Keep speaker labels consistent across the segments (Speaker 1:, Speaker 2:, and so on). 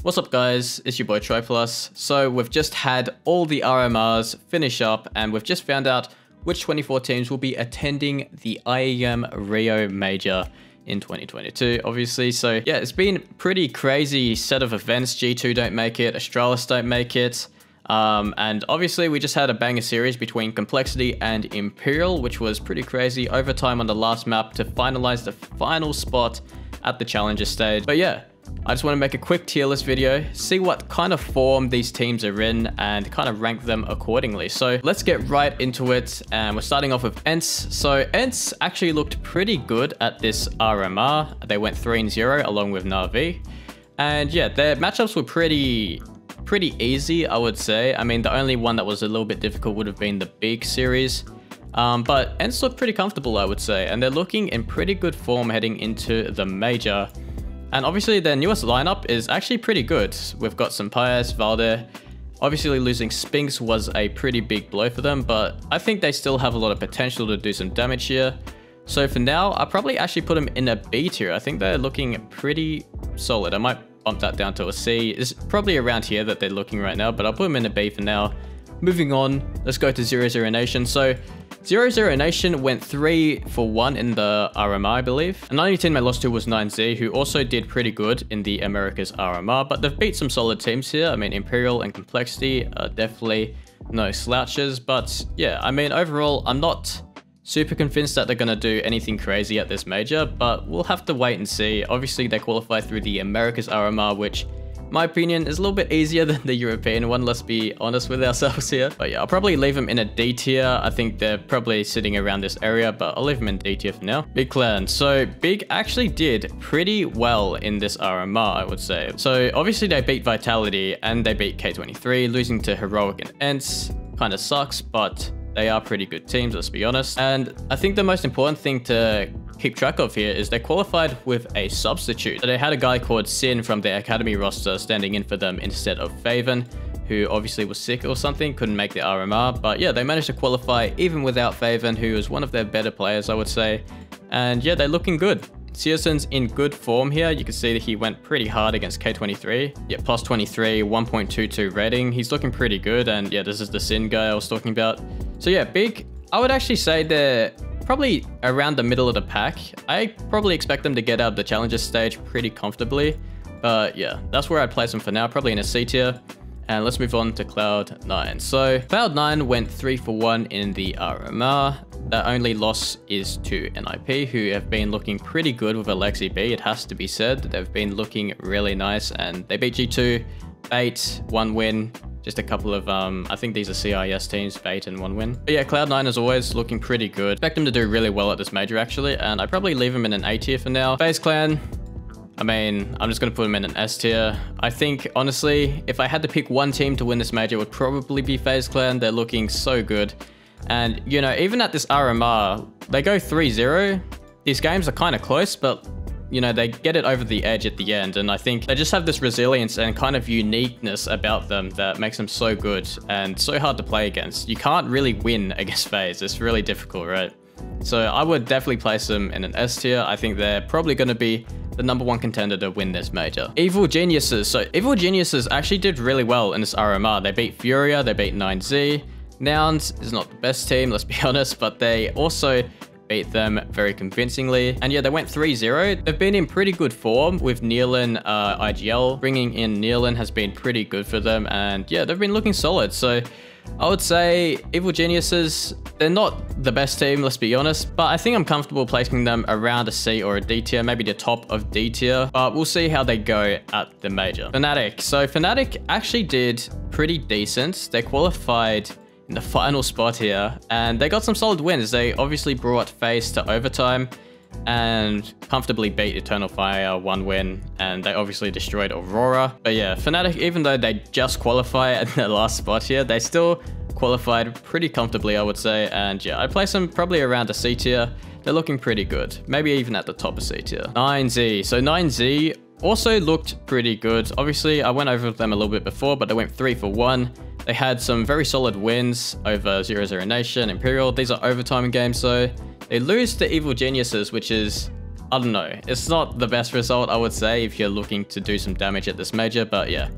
Speaker 1: What's up guys, it's your boy TRIPLUS. So we've just had all the RMRs finish up and we've just found out which 24 teams will be attending the IEM Rio Major in 2022, obviously. So yeah, it's been pretty crazy set of events. G2 don't make it, Astralis don't make it. And obviously we just had a banger series between Complexity and Imperial, which was pretty crazy. Overtime on the last map to finalize the final spot at the challenger stage. But yeah, I just want to make a quick tier list video, see what kind of form these teams are in and kind of rank them accordingly. So let's get right into it, and we're starting off with ENCE. So ENCE actually looked pretty good at this RMR. They went 3-0 along with NAVI. And yeah, their matchups were pretty easy, I would say. I mean, the only one that was a little bit difficult would have been the big series. But ENCE looked pretty comfortable, I would say. And they're looking in pretty good form heading into the major. And obviously their newest lineup is actually pretty good. We've got some Pius, Valde. Obviously losing Spinks was a pretty big blow for them, but I think they still have a lot of potential to do some damage here. So for now, I'll probably actually put them in a B tier. I think they're looking pretty solid. I might bump that down to a C. It's probably around here that they're looking right now, but I'll put them in a B for now. Moving on, let's go to 00 Nation. So 00 Nation went 3-1 in the RMR, I believe. And the only team they lost to was 9Z, who also did pretty good in the Americas RMR, but they've beat some solid teams here. I mean, Imperial and Complexity are definitely no slouches, but yeah, I mean, overall, I'm not super convinced that they're going to do anything crazy at this major, but we'll have to wait and see. Obviously, they qualify through the Americas RMR, which in my opinion is a little bit easier than the European one, let's be honest with ourselves here. But yeah, I'll probably leave them in a D tier. I think they're probably sitting around this area, but I'll leave them in D tier for now. Big Clan. So Big actually did pretty well in this RMR, I would say. So obviously they beat Vitality and they beat K23, losing to Heroic and ENCE. Kind of sucks, but they are pretty good teams, let's be honest. And I think the most important thing to keep track of here is they qualified with a substitute. So they had a guy called Sin from their academy roster standing in for them instead of Faven, who obviously was sick or something, couldn't make the RMR. But yeah, they managed to qualify even without Faven, who is one of their better players, I would say. And yeah, they're looking good. Searson's in good form here. You can see that he went pretty hard against K23. Yeah, plus 23, 1.22 rating. He's looking pretty good. And yeah, this is the Sin guy I was talking about. So yeah, Big, I would actually say they're probably around the middle of the pack. I probably expect them to get out of the challenger stage pretty comfortably. But yeah, that's where I'd place them for now, probably in a C tier. And let's move on to Cloud9. So Cloud9 went 3-1 in the RMR. Their only loss is to NIP, who have been looking pretty good with Alexi B. It has to be said. They've been looking really nice, and they beat G2, Fate, 1 win. Just a couple of, I think these are CIS teams, Fate and 1 win. But yeah, Cloud9 is always looking pretty good. Expect them to do really well at this major, actually. And I'd probably leave them in an A tier for now. FaZe Clan, I mean, I'm just going to put them in an S tier. I think, honestly, if I had to pick one team to win this major, it would probably be FaZe Clan. They're looking so good. And, you know, even at this RMR, they go 3-0. These games are kind of close, but you know, they get it over the edge at the end. And I think they just have this resilience and kind of uniqueness about them that makes them so good and so hard to play against. You can't really win against FaZe. It's really difficult, right? So I would definitely place them in an S tier. I think they're probably going to be the #1 contender to win this major. Evil Geniuses. So Evil Geniuses actually did really well in this RMR. They beat FURIA, they beat 9Z. Nouns is not the best team, let's be honest, but they also beat them very convincingly. And yeah, they went 3-0. They've been in pretty good form with Nealon IGL. Bringing in Nealon has been pretty good for them. And yeah, they've been looking solid. So I would say Evil Geniuses, they're not the best team, let's be honest. But I think I'm comfortable placing them around a C or a D tier, maybe the top of D tier. But we'll see how they go at the major. Fnatic. So Fnatic actually did pretty decent. They qualified in the final spot here, and they got some solid wins. They obviously brought FaZe to overtime and comfortably beat Eternal Fire, 1 win, and they obviously destroyed Aurora. But yeah, Fnatic, even though they just qualify at the last spot here, they still qualified pretty comfortably, I would say. And yeah, I'd place them probably around a C tier. They're looking pretty good, maybe even at the top of C tier. 9Z. So 9Z also looked pretty good. Obviously, I went over them a little bit before, but they went 3-1. They had some very solid wins over 00 Nation, Imperial. These are overtime games, so they lose to Evil Geniuses, which is I don't know. It's not the best result, I would say, if you're looking to do some damage at this major, but yeah.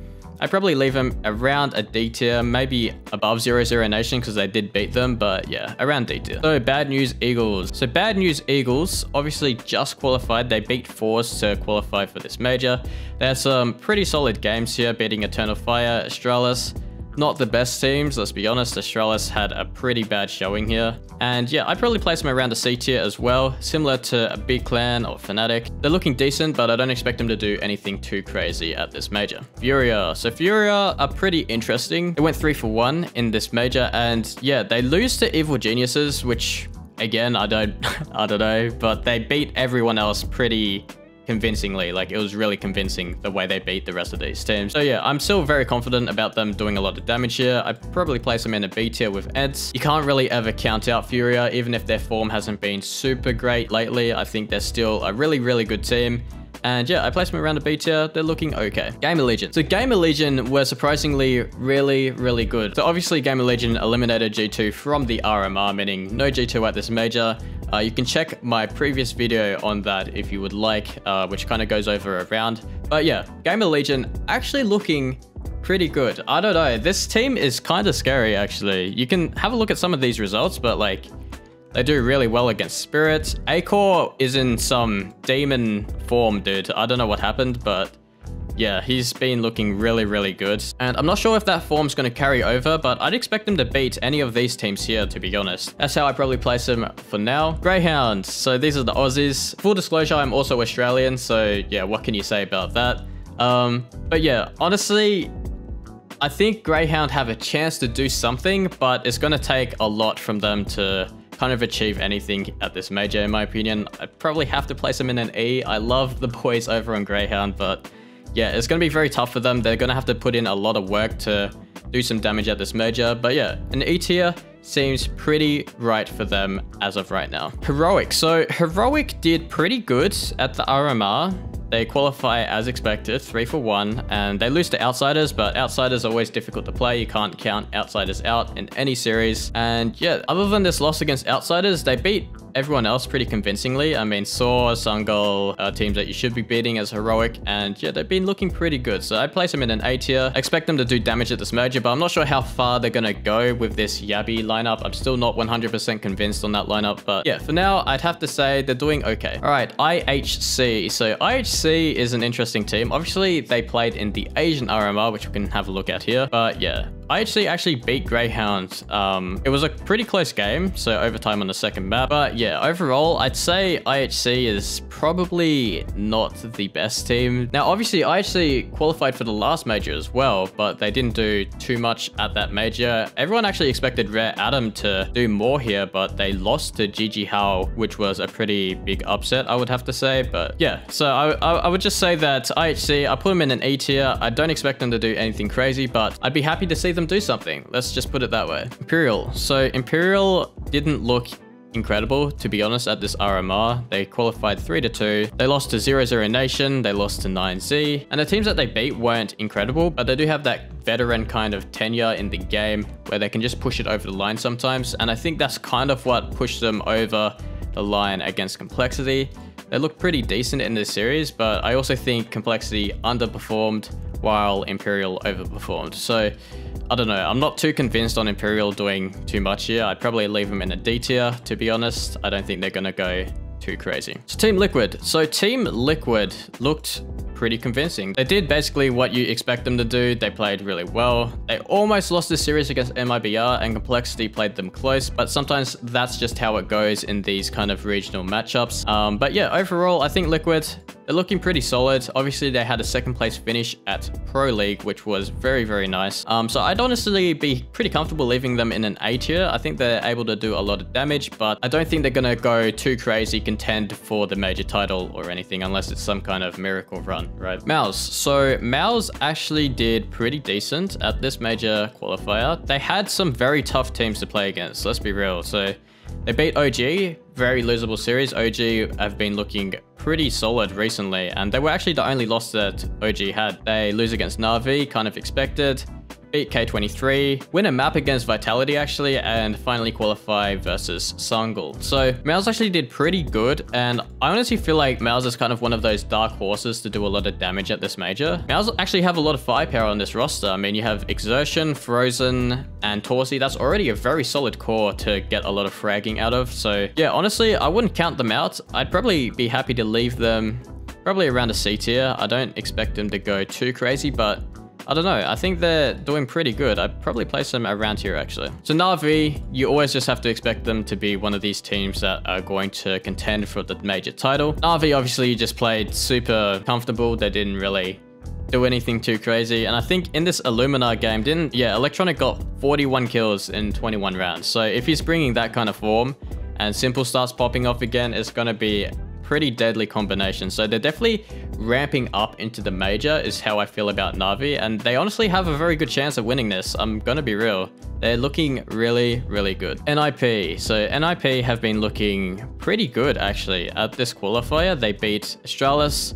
Speaker 1: I'd probably leave them around a D tier, maybe above 00 Nation because they did beat them, but yeah, around D tier. So Bad News Eagles. So Bad News Eagles obviously just qualified. They beat FaZe to qualify for this major. They had some pretty solid games here, beating Eternal Fire, Astralis. Not the best teams, let's be honest. Astralis had a pretty bad showing here. And yeah, I'd probably place them around a C tier as well, similar to a Big Clan or Fnatic. They're looking decent, but I don't expect them to do anything too crazy at this major. FURIA. So FURIA are pretty interesting. They went 3 for 1 in this major, and yeah, they lose to Evil Geniuses, which again, I don't know, but they beat everyone else pretty convincingly. Like, it was really convincing the way they beat the rest of these teams. So yeah, I'm still very confident about them doing a lot of damage here. I'd probably place them in a B tier with ENCE. You can't really ever count out FURIA, even if their form hasn't been super great lately. I think they're still a really, really good team. And yeah, I placed them around a B tier. They're looking okay. GamerLegion. So GamerLegion were surprisingly really, really good. So obviously GamerLegion eliminated G2 from the RMR, meaning no G2 at this major. You can check my previous video on that if you would like, which kind of goes over a round. But yeah, GamerLegion actually looking pretty good. I don't know. This team is kind of scary, actually. You can have a look at some of these results, but like, they do really well against Spirits. Acor is in some demon form, dude. I don't know what happened, but yeah, he's been looking really, really good. And I'm not sure if that form's going to carry over, but I'd expect them to beat any of these teams here, to be honest. That's how I probably place them for now. Grayhound. So these are the Aussies. Full disclosure, I'm also Australian, so yeah, what can you say about that? But yeah, honestly, I think Grayhound have a chance to do something, but it's going to take a lot from them to kind of achieve anything at this major, in my opinion. I'd probably have to place them in an E. I love the boys over on Grayhound, but yeah, it's going to be very tough for them. They're going to have to put in a lot of work to do some damage at this major. But yeah, an E tier seems pretty right for them as of right now. Heroic. So Heroic did pretty good at the RMR. They qualify as expected, 3 for 1, and they lose to Outsiders, but Outsiders are always difficult to play. You can't count Outsiders out in any series. And yeah, other than this loss against Outsiders, they beat everyone else pretty convincingly. I mean, Saw, Sungal, teams that you should be beating as Heroic, and yeah, they've been looking pretty good. So I'd place them in an A tier. I expect them to do damage at this major, but I'm not sure how far they're gonna go with this Yabi lineup. I'm still not 100% convinced on that lineup, but yeah, for now, I'd have to say they're doing okay. All right, IHC. So IHC is an interesting team. Obviously, they played in the Asian RMR, which we can have a look at here, but yeah, IHC actually beat Grayhound. It was a pretty close game, so overtime on the second map. But yeah, overall, I'd say IHC is probably not the best team. Now, obviously, IHC qualified for the last major as well, but they didn't do too much at that major. Everyone actually expected Rare Atom to do more here, but they lost to GG Hao, which was a pretty big upset, I would have to say. But yeah, so I would just say that IHC, I put them in an E tier. I don't expect them to do anything crazy, but I'd be happy to see them do something. Let's just put it that way. Imperial. So Imperial didn't look incredible, to be honest, at this RMR. They qualified 3 to 2. They lost to 00 Nation. They lost to 9Z. And the teams that they beat weren't incredible, but they do have that veteran kind of tenure in the game where they can just push it over the line sometimes. And I think that's kind of what pushed them over the line against Complexity. They look pretty decent in this series, but I also think Complexity underperformed while Imperial overperformed. So I don't know. I'm not too convinced on Imperial doing too much here. I'd probably leave them in a D tier, to be honest. I don't think they're going to go too crazy. So Team Liquid. So Team Liquid looked pretty convincing. They did basically what you expect them to do. They played really well. They almost lost this series against MIBR, and Complexity played them close, but sometimes that's just how it goes in these kind of regional matchups. But yeah, overall, I think Liquid, they're looking pretty solid. Obviously, they had a second place finish at Pro League, which was very, very nice. So I'd honestly be pretty comfortable leaving them in an A tier. I think they're able to do a lot of damage, but I don't think they're going to go too crazy, contend for the major title or anything, unless it's some kind of miracle run, right? MOUZ. So MOUZ actually did pretty decent at this major qualifier. They had some very tough teams to play against, let's be real. So they beat OG, very losable series. OG have been looking pretty solid recently, and they were actually the only loss that OG had. They lose against NAVI, kind of expected. beat K23, win a map against Vitality actually, and finally qualify versus Sungle. So MOUZ actually did pretty good, and I honestly feel like MOUZ is kind of one of those dark horses to do a lot of damage at this major. MOUZ actually have a lot of firepower on this roster. I mean, you have Exertion, Frozen, and Torsi. That's already a very solid core to get a lot of fragging out of. So yeah, honestly, I wouldn't count them out. I'd probably be happy to leave them probably around a C tier. I don't expect them to go too crazy, but I don't know. I think they're doing pretty good. I'd probably place them around here, actually. So NAVI, you always just have to expect them to be one of these teams that are going to contend for the major title. NAVI, obviously, just played super comfortable. They didn't really do anything too crazy. And I think in this Illumina game, Electronic got 41 kills in 21 rounds. So if he's bringing that kind of form and Simple starts popping off again, it's going to be pretty deadly combination. So they're definitely ramping up into the major is how I feel about NAVI, and they honestly have a very good chance of winning this. I'm gonna be real. They're looking really, really good. NIP. So NIP have been looking pretty good actually at this qualifier. They beat Astralis,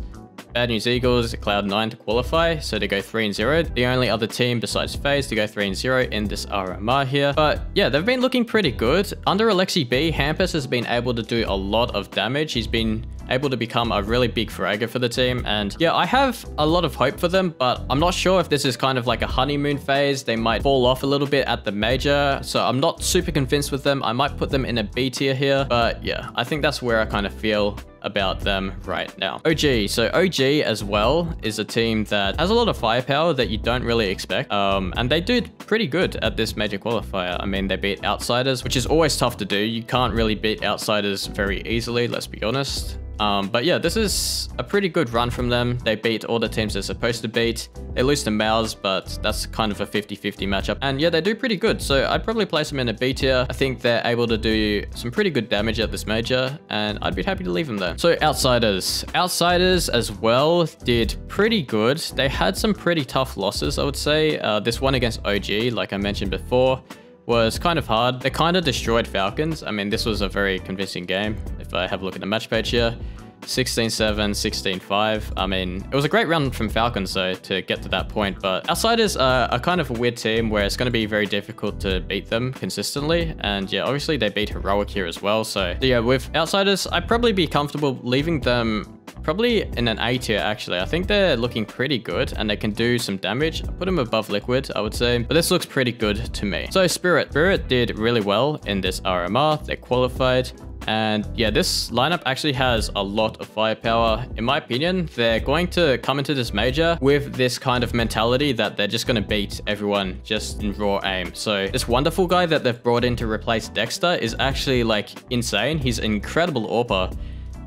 Speaker 1: Bad News Eagles, Cloud9 to qualify, so to go 3-0. The only other team besides FaZe to go 3-0 in this RMR here. But yeah, they've been looking pretty good. Under Alexi B, Hampus has been able to do a lot of damage. He's been able to become a really big fragger for the team. And yeah, I have a lot of hope for them, but I'm not sure if this is kind of like a honeymoon phase. They might fall off a little bit at the major. So I'm not super convinced with them. I might put them in a B tier here, but yeah, I think that's where I kind of feel about them right now. OG. So OG as well is a team that has a lot of firepower that you don't really expect. And they did pretty good at this major qualifier. I mean, they beat Outsiders, which is always tough to do. You can't really beat Outsiders very easily, let's be honest. But yeah, this is a pretty good run from them. They beat all the teams they're supposed to beat. They lose to MOUZ, but that's kind of a 50-50 matchup. And yeah, they do pretty good. So I'd probably place them in a B tier. I think they're able to do some pretty good damage at this major, and I'd be happy to leave them there. So Outsiders. Outsiders as well did pretty good. They had some pretty tough losses, I would say. This one against OG, like I mentioned before, was kind of hard. They kind of destroyed Falcons. I mean, this was a very convincing game. If I have a look at the match page here, 16-7, 16-5. I mean, it was a great run from Falcons though to get to that point, but Outsiders are kind of a weird team where it's going to be very difficult to beat them consistently. And yeah, obviously they beat Heroic here as well. So yeah, with Outsiders, I'd probably be comfortable leaving them probably in an A tier actually. I think they're looking pretty good and they can do some damage. I put them above Liquid, I would say, but this looks pretty good to me. So Spirit did really well in this RMR. They qualified. And yeah, this lineup actually has a lot of firepower. In my opinion, they're going to come into this major with this kind of mentality that they're just going to beat everyone just in raw aim. So this wonderful guy that they've brought in to replace Dexter is actually like insane. He's an incredible AWPer.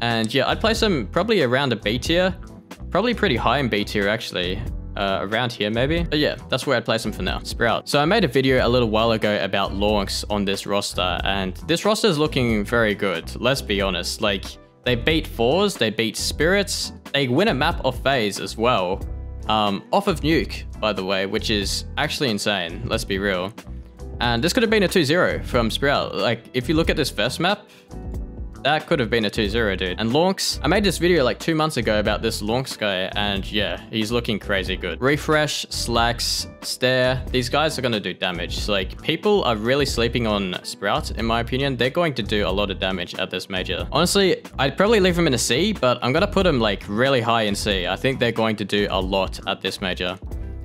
Speaker 1: And yeah, I'd place him probably around a B tier. Probably pretty high in B tier actually. Around here maybe. But yeah, that's where I'd place him for now. Sprout. So I made a video a little while ago about Launx on this roster, and this roster is looking very good. Let's be honest. Like, they beat Fours, they beat Spirits, they win a map off FaZe as well. Off of Nuke, by the way, which is actually insane. Let's be real. And this could have been a 2-0 from Sprout. Like, if you look at this first map, that could have been a 2-0, dude. And Launx, I made this video like 2 months ago about this Launx guy, and yeah, he's looking crazy good. Refresh, Slacks, Stare, these guys are going to do damage. So, like, people are really sleeping on Sprout, in my opinion. They're going to do a lot of damage at this major. Honestly, I'd probably leave him in a C, but I'm going to put him like really high in C. I think they're going to do a lot at this major.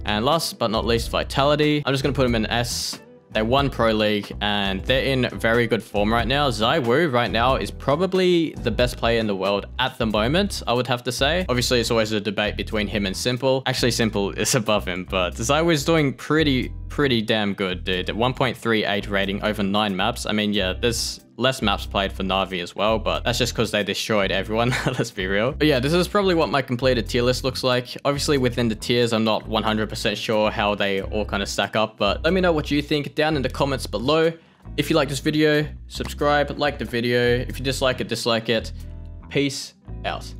Speaker 1: And last but not least, Vitality. I'm just going to put him in S. They won Pro League and they're in very good form right now. ZywOo right now is probably the best player in the world at the moment, I would have to say. Obviously, it's always a debate between him and Simple. Actually, Simple is above him, but ZywOo is doing pretty damn good, dude. 1.38 rating over 9 maps. I mean, yeah, there's less maps played for NAVI as well, but that's just because they destroyed everyone. Let's be real. But yeah, this is probably what my completed tier list looks like. Obviously, within the tiers, I'm not 100% sure how they all kind of stack up, but let me know what you think down in the comments below. If you like this video, subscribe, like the video. If you dislike it, dislike it. Peace out.